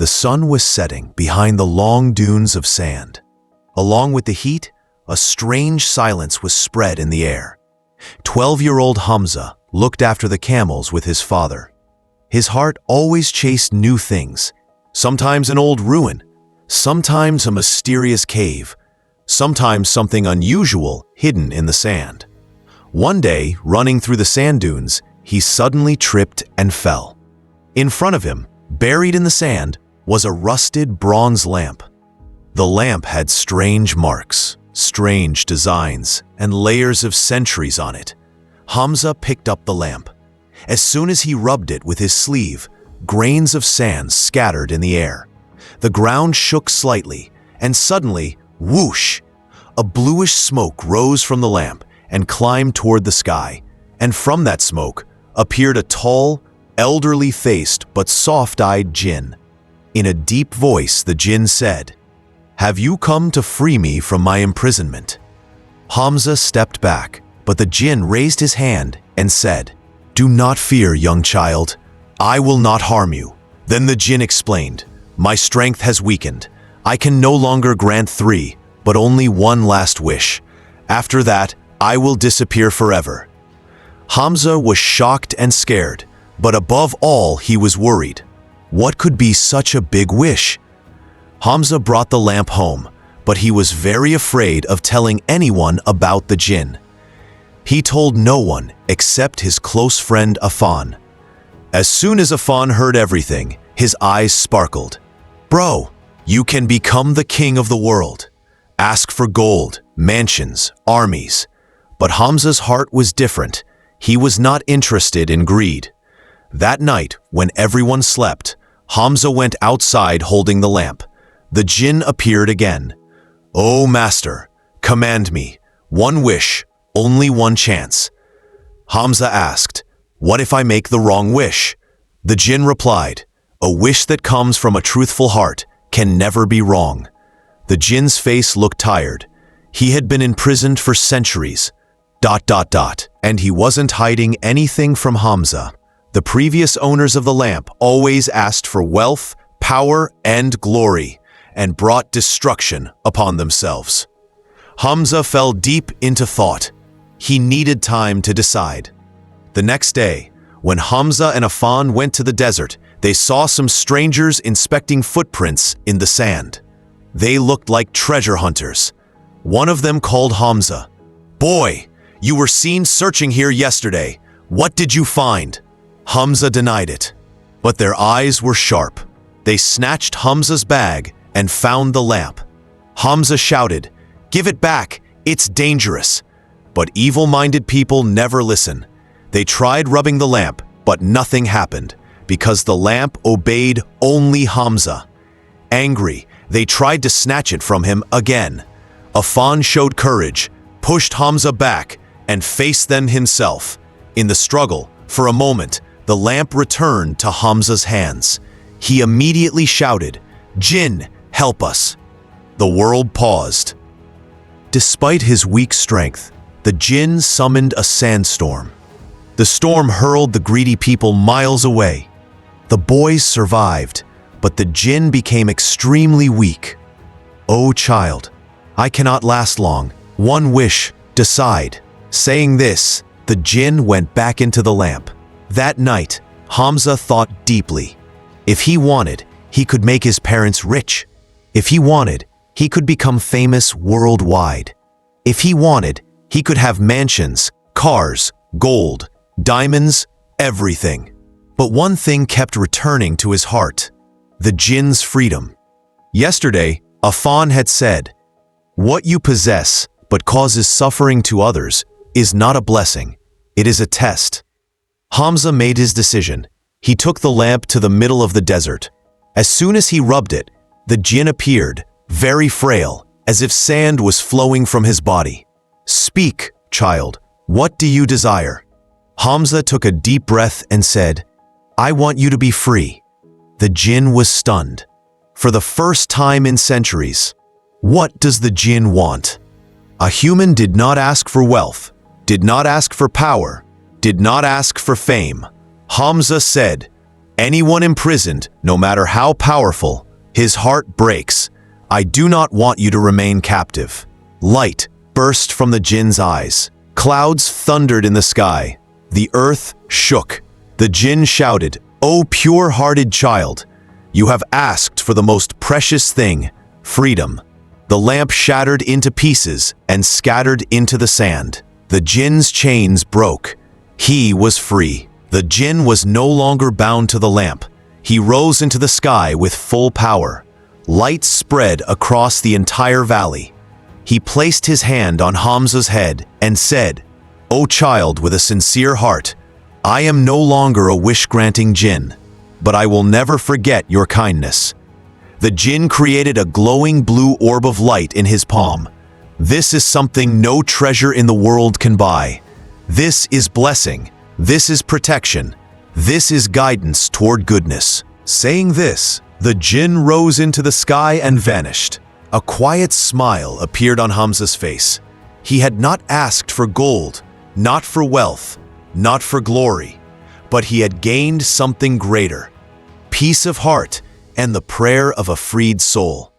The sun was setting behind the long dunes of sand. Along with the heat, a strange silence was spread in the air. 12-year-old Hamza looked after the camels with his father. His heart always chased new things, sometimes an old ruin, sometimes a mysterious cave, sometimes something unusual hidden in the sand. One day, running through the sand dunes, he suddenly tripped and fell. In front of him, buried in the sand, was a rusted bronze lamp. The lamp had strange marks, strange designs, and layers of centuries on it. Hamza picked up the lamp. As soon as he rubbed it with his sleeve, grains of sand scattered in the air. The ground shook slightly, and suddenly, whoosh! A bluish smoke rose from the lamp and climbed toward the sky, and from that smoke appeared a tall, elderly-faced but soft-eyed jinn. In a deep voice, the jinn said, "Have you come to free me from my imprisonment?" Hamza stepped back, but the jinn raised his hand and said, "Do not fear, young child. I will not harm you." Then the jinn explained, "My strength has weakened. I can no longer grant 3, but only one last wish. After that, I will disappear forever." Hamza was shocked and scared, but above all, he was worried. What could be such a big wish? Hamza brought the lamp home, but he was very afraid of telling anyone about the jinn. He told no one except his close friend Afan. As soon as Afan heard everything, his eyes sparkled. "Bro, you can become the king of the world. Ask for gold, mansions, armies." But Hamza's heart was different. He was not interested in greed. That night, when everyone slept, Hamza went outside holding the lamp. The jinn appeared again. "O master, command me. One wish, only one chance." Hamza asked, "What if I make the wrong wish?" The jinn replied, "A wish that comes from a truthful heart can never be wrong." The jinn's face looked tired. He had been imprisoned for centuries. ... And he wasn't hiding anything from Hamza. The previous owners of the lamp always asked for wealth, power, and glory, and brought destruction upon themselves. Hamza fell deep into thought. He needed time to decide. The next day, when Hamza and Afan went to the desert, they saw some strangers inspecting footprints in the sand. They looked like treasure hunters. One of them called Hamza. "Boy, you were seen searching here yesterday. What did you find?" Hamza denied it, but their eyes were sharp. They snatched Hamza's bag and found the lamp. Hamza shouted, "Give it back, it's dangerous." But evil-minded people never listen. They tried rubbing the lamp, but nothing happened, because the lamp obeyed only Hamza. Angry, they tried to snatch it from him again. Afan showed courage, pushed Hamza back, and faced them himself. In the struggle, for a moment, the lamp returned to Hamza's hands. He immediately shouted, "Jinn, help us!" The world paused. Despite his weak strength, the jinn summoned a sandstorm. The storm hurled the greedy people miles away. The boys survived, but the jinn became extremely weak. "O child, I cannot last long. One wish, decide." Saying this, the jinn went back into the lamp. That night, Hamza thought deeply. If he wanted, he could make his parents rich. If he wanted, he could become famous worldwide. If he wanted, he could have mansions, cars, gold, diamonds, everything. But one thing kept returning to his heart: the jinn's freedom. Yesterday, Afan had said, "What you possess but causes suffering to others is not a blessing, it is a test." Hamza made his decision. He took the lamp to the middle of the desert. As soon as he rubbed it, the jinn appeared, very frail, as if sand was flowing from his body. "Speak, child, what do you desire?" Hamza took a deep breath and said, "I want you to be free." The jinn was stunned. For the first time in centuries, what does the jinn want? A human did not ask for wealth, did not ask for power, did not ask for fame. Hamza said, Anyone imprisoned, no matter how powerful, his heart breaks. I do not want you to remain captive. Light burst from the jinn's eyes. Clouds thundered in the sky. The earth shook. The jinn shouted, "O pure-hearted child, you have asked for the most precious thing, freedom." The lamp shattered into pieces and scattered into the sand. The jinn's chains broke. He was free. The jinn was no longer bound to the lamp. He rose into the sky with full power. Light spread across the entire valley. He placed his hand on Hamza's head and said, "O child with a sincere heart, I am no longer a wish-granting jinn, but I will never forget your kindness." The jinn created a glowing blue orb of light in his palm. This is something no treasure in the world can buy. This is blessing. This is protection. This is guidance toward goodness. Saying this, the jinn rose into the sky and vanished. A quiet smile appeared on Hamza's face. He had not asked for gold, not for wealth, not for glory, but he had gained something greater: peace of heart and the prayer of a freed soul.